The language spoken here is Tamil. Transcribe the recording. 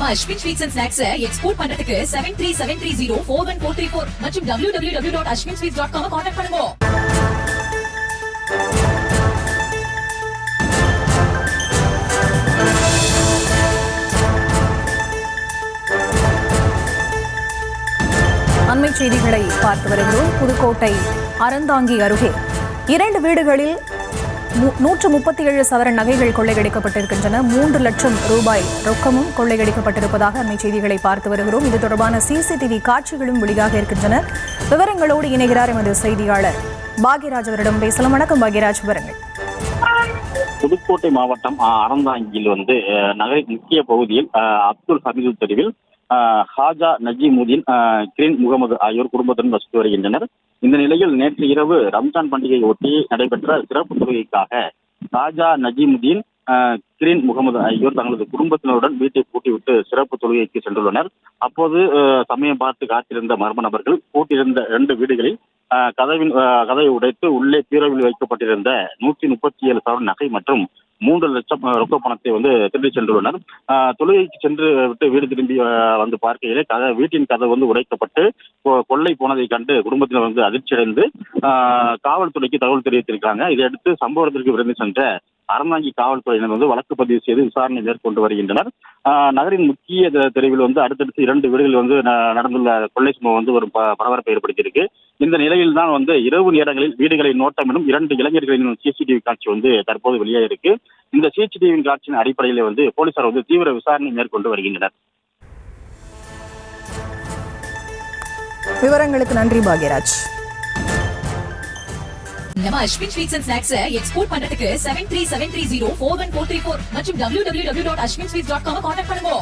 நம்ம Ashwin sweets and snacks export பண்றதுக்கு 7373041434 மற்றும் www.ashwinsweets.com கான்டாக்ட் பண்ணுங்க. அண்மை செய்திகளை பார்த்து வருகிறோம். புதுக்கோட்டை அறந்தாங்கி அருகே 2 வீடுகளில் 137 சவரன் நகைகள் கொள்ளையடிக்கப்பட்டிருக்கின்றன. 3 லட்சம் ரூபாய் ரொக்கமும் கொள்ளையடிக்கப்பட்டிருப்பதாக அண்மை செய்திகளை பார்த்து வருகிறோம். இது தொடர்பான சிசிடிவி காட்சிகளும் வெளியாக இருக்கின்றன. விவரங்களோடு இணைகிறார் எமது செய்தியாளர் பாக்யராஜ். அவரிடம் பேசலாம். வணக்கம் பாக்யராஜ், விவரங்கள். புதுக்கோட்டை மாவட்டம் அறந்தாங்கியில் நகரின் முக்கிய பகுதியில் அப்துல் ஹமீது தெருவில் ஹாஜா நஜீமுதீன், கிரீன் முகமது ஆகியோர் குடும்பத்துடன் வசித்து வருகின்றனர். இந்த நிலையில் நேற்று இரவு ரம்ஜான் பண்டிகையை ஒட்டி நடைபெற்ற சிறப்பு தொழுகைக்காக ஹாஜா நஜீமுதீன், கிரீன் முகமது ஆகியோர் தங்களது குடும்பத்தினருடன் வீட்டை பூட்டிவிட்டு சிறப்பு தொழுகைக்கு சென்றுள்ளனர். அப்போது சமயம் பார்த்து காத்திருந்த மர்ம நபர்கள் பூட்டியிருந்த 2 வீடுகளில் கதவை உடைத்து உள்ளே பீரோவில் வைக்கப்பட்டிருந்த 137 சவரன் நகை மற்றும் 3 லட்சம் ரொக்க பணத்தை திருடி சென்றுள்ளனர். தொழுகைக்கு சென்று விட்டு வீடு திரும்பி பார்க்கையிலே வீட்டின் கதவு உடைக்கப்பட்டு கொள்ளை போனதை கண்டு குடும்பத்தினர் அதிர்ச்சியடைந்து காவல்துறைக்கு தகவல் தெரிவித்திருக்கிறாங்க. இதையடுத்து சம்பவத்திற்கு விரைந்து சென்ற அறந்தாங்கி காவல்துறையினர் வழக்கு பதிவு செய்து விசாரணை மேற்கொண்டு வருகின்றனர். நகரின் முக்கிய தெருவில் அடுத்தடுத்து 2 வீடுகளில் நடந்துள்ள கொள்ளை சம்பவம் ஒரு பரபரப்பை ஏற்படுத்தியிருக்கு. இந்த நிலையில் தான் இரவு நேரங்களில் வீடுகளை நோட்டமிடும் 2 இளைஞர்களின் சிசிடிவி காட்சி தற்போது வெளியாக இருக்கு. இந்த சிசிடிவி காட்சியின் அடிப்படையில் போலீசார் தீவிர விசாரணை மேற்கொண்டு வருகின்றனர். விவரங்களுக்கு நன்றி பாக்யராஜ். நம்ம Ashwin sweets and snacks export பண்றதுக்கு 7373041434 மற்றும் www.ashwinsweets.com கான்டாக்ட் பண்ணுங்க.